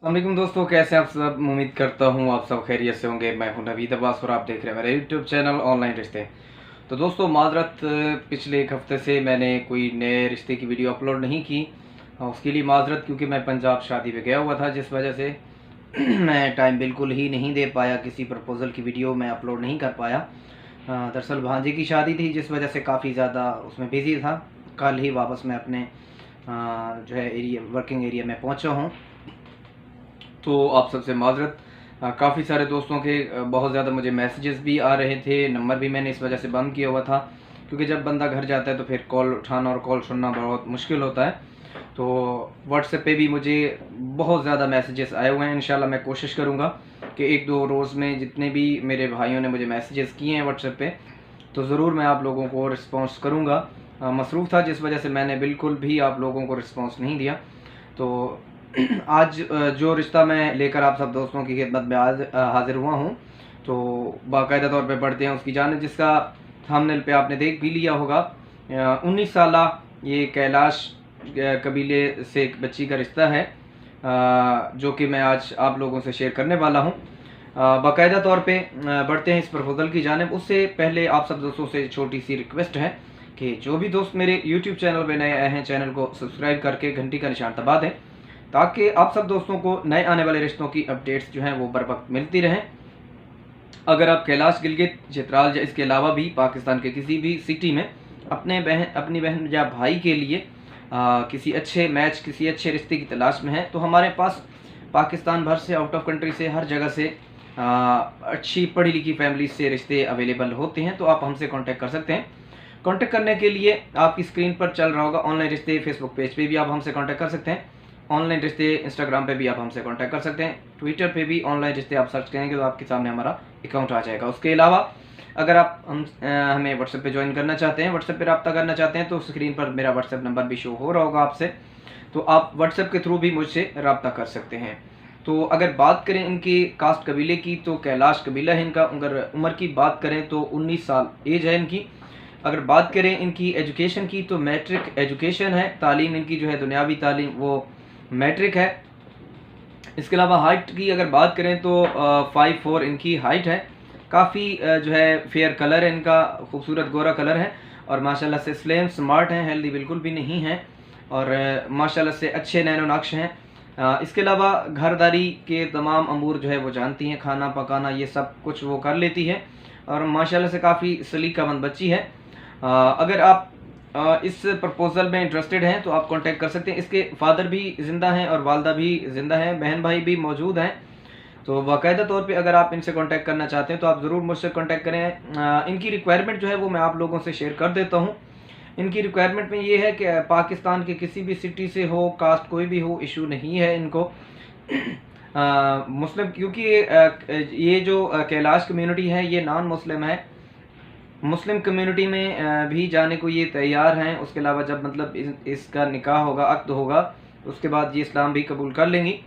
वालेकुम दोस्तों, कैसे हैं आप सब। उम्मीद करता हूँ आप सब खैरियत से होंगे। मैं हूं नवीद अब्बास और आप देख रहे हैं मेरा यूट्यूब चैनल ऑनलाइन रिश्ते। तो दोस्तों माजरत, पिछले एक हफ्ते से मैंने कोई नए रिश्ते की वीडियो अपलोड नहीं की। उसके लिए माजरत, क्योंकि मैं पंजाब शादी पे गया हुआ था, जिस वजह से मैं टाइम बिल्कुल ही नहीं दे पाया, किसी प्रपोज़ल की वीडियो मैं अपलोड नहीं कर पाया। दरअसल भांजे की शादी थी, जिस वजह से काफ़ी ज़्यादा उसमें बिज़ी था। कल ही वापस मैं अपने जो है एरिया, वर्किंग एरिया में पहुंचा हूं। तो आप सबसे माजरत। काफ़ी सारे दोस्तों के बहुत ज़्यादा मुझे मैसेजेस भी आ रहे थे। नंबर भी मैंने इस वजह से बंद किया हुआ था, क्योंकि जब बंदा घर जाता है तो फिर कॉल उठाना और कॉल सुनना बहुत मुश्किल होता है। तो व्हाट्सएप पे भी मुझे बहुत ज़्यादा मैसेजेस आए हुए हैं। इंशाल्लाह मैं कोशिश करूँगा कि एक दो रोज़ में जितने भी मेरे भाइयों ने मुझे मैसेजेस किए हैं व्हाट्सएप पे, तो ज़रूर मैं आप लोगों को रिस्पॉन्स करूँगा। मसरूफ़ था, जिस वजह से मैंने बिल्कुल भी आप लोगों को रिस्पॉन्स नहीं दिया। तो आज जो रिश्ता मैं लेकर आप सब दोस्तों की खिदमत में आज हाजिर हुआ हूँ, तो बाकायदा तौर पे बढ़ते हैं उसकी जानिब, जिसका थंबनेल पे आपने देख भी लिया होगा। 19 साला ये कैलाश कबीले से एक बच्ची का रिश्ता है, जो कि मैं आज आप लोगों से शेयर करने वाला हूँ। बाकायदा तौर पे बढ़ते हैं इस प्रपोज़ल की जानिब। उससे पहले आप सब दोस्तों से छोटी सी रिक्वेस्ट है कि जो भी दोस्त मेरे यूट्यूब चैनल पे नए आए हैं, चैनल को सब्सक्राइब करके घंटी का निशान दबा दें, ताकि आप सब दोस्तों को नए आने वाले रिश्तों की अपडेट्स जो हैं वो बर वक्त मिलती रहें। अगर आप कैलाश, गिलगित, चित्राल या इसके अलावा भी पाकिस्तान के किसी भी सिटी में अपनी बहन या भाई के लिए किसी अच्छे मैच, किसी अच्छे रिश्ते की तलाश में हैं, तो हमारे पास पाकिस्तान भर से, आउट ऑफ कंट्री से, हर जगह से अच्छी पढ़ी लिखी फैमिली से रिश्ते अवेलेबल होते हैं। तो आप हमसे कांटेक्ट कर सकते हैं। कांटेक्ट करने के लिए आपकी स्क्रीन पर चल रहा होगा ऑनलाइन रिश्ते, फेसबुक पेज पे भी आप हमसे कांटेक्ट कर सकते हैं। ऑनलाइन रिश्ते इंस्टाग्राम पे भी आप हमसे कांटेक्ट कर सकते हैं। ट्विटर पे भी ऑनलाइन रिश्ते आप सर्च करेंगे तो आपके सामने हमारा अकाउंट आ जाएगा। उसके अलावा अगर आप हमें व्हाट्सएप पे ज्वाइन करना चाहते हैं, व्हाट्सएप पे रब्ता करना चाहते हैं, तो स्क्रीन पर मेरा व्हाट्सएप नंबर भी शो हो रहा होगा आपसे, तो आप व्हाट्सएप के थ्रू भी मुझसे रब्ता कर सकते हैं। तो अगर बात करें इनकी कास्ट कबीले की, तो कैलाश कबीला है इनका। अगर उम्र की बात करें तो 19 साल एज है इनकी। अगर बात करें इनकी एजुकेशन की, तो मैट्रिक एजुकेशन है। तालीम इनकी जो है, दुनियावी तालीम, वो मैट्रिक है। इसके अलावा हाइट की अगर बात करें तो 5'4" इनकी हाइट है। काफ़ी जो है फेयर कलर है इनका, खूबसूरत गोरा कलर है, और माशाल्लाह से स्लिम स्मार्ट हैं, हेल्दी बिल्कुल भी नहीं हैं, और माशाल्लाह से अच्छे नैनो नक्श हैं। इसके अलावा घरदारी के तमाम अमूर जो है वो जानती हैं, खाना पकाना ये सब कुछ वो कर लेती है, और माशाल्लाह से काफ़ी सलीकामंद बच्ची है। अगर आप इस प्रपोज़ल में इंटरेस्टेड हैं तो आप कांटेक्ट कर सकते हैं। इसके फादर भी ज़िंदा हैं और वालदा भी ज़िंदा हैं, बहन भाई भी मौजूद हैं। तो बाकायदा तौर पे अगर आप इनसे कांटेक्ट करना चाहते हैं तो आप ज़रूर मुझसे कांटेक्ट करें। इनकी रिक्वायरमेंट जो है वो मैं आप लोगों से शेयर कर देता हूँ। इनकी रिक्वायरमेंट में ये है कि पाकिस्तान के किसी भी सिटी से हो, कास्ट कोई भी हो, इशू नहीं है इनको। मुस्लिम, क्योंकि ये जो कैलाश कम्युनिटी है ये नॉन मुस्लिम है। मुस्लिम कम्युनिटी में भी जाने को ये तैयार हैं। उसके अलावा जब मतलब इसका निकाह होगा, अक्द होगा, उसके बाद ये इस्लाम भी कबूल कर लेंगी।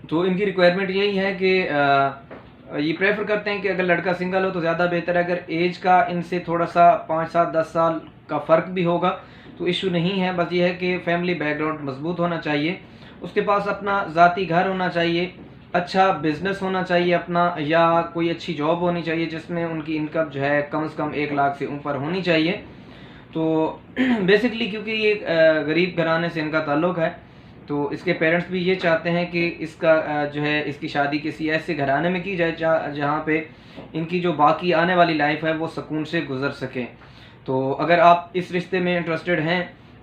तो इनकी रिक्वायरमेंट यही है कि ये प्रेफर करते हैं कि अगर लड़का सिंगल हो तो ज़्यादा बेहतर है। अगर एज का इनसे थोड़ा सा 5, 7, 10 साल का फ़र्क भी होगा तो इशू नहीं है। बस ये है कि फैमिली बैकग्राउंड मजबूत होना चाहिए, उसके पास अपना ज़ाती घर होना चाहिए, अच्छा बिजनेस होना चाहिए अपना, या कोई अच्छी जॉब होनी चाहिए जिसमें उनकी इनकम जो है कम से कम 1 लाख से ऊपर होनी चाहिए। तो बेसिकली क्योंकि ये गरीब घराने से इनका ताल्लुक़ है, तो इसके पेरेंट्स भी ये चाहते हैं कि इसका जो है इसकी शादी किसी ऐसे घराने में की जाए जहाँ पे इनकी जो बाकी आने वाली लाइफ है वो सुकून से गुजर सके। तो अगर आप इस रिश्ते में इंटरेस्टेड हैं,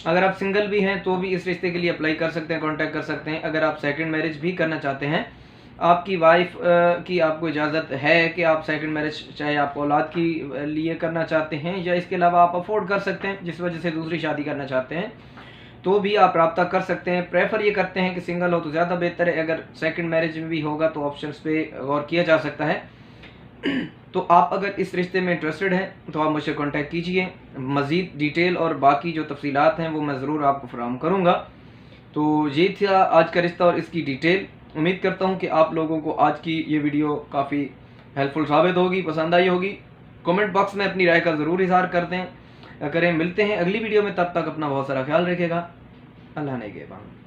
अगर आप सिंगल भी हैं तो भी इस रिश्ते के लिए अप्लाई कर सकते हैं, कांटेक्ट कर सकते हैं। अगर आप सेकंड मैरिज भी करना चाहते हैं, आपकी वाइफ की आपको इजाज़त है कि आप सेकंड मैरिज चाहे आप औलाद की लिए करना चाहते हैं, या इसके अलावा आप अफोर्ड कर सकते हैं जिस वजह से दूसरी शादी करना चाहते हैं, तो भी आप रब्ता कर सकते हैं। प्रेफर ये करते हैं कि सिंगल हो तो ज़्यादा बेहतर है। अगर सेकंड मैरिज में भी होगा तो ऑप्शंस पे गौर किया जा सकता है। तो आप अगर इस रिश्ते में इंटरेस्टेड हैं तो आप मुझसे कांटेक्ट कीजिए। मज़ीद डिटेल और बाकी जो तफसीलात हैं वो मैं ज़रूर आपको फराहम करूँगा। तो ये था आज का रिश्ता और इसकी डिटेल। उम्मीद करता हूँ कि आप लोगों को आज की ये वीडियो काफ़ी हेल्पफुल साबित होगी, पसंद आई होगी। कमेंट बॉक्स में अपनी राय का ज़रूर इज़हार करते हैं करें। मिलते हैं अगली वीडियो में, तब तक अपना बहुत सारा ख्याल रखिएगा। अल्लाह ने के बाद।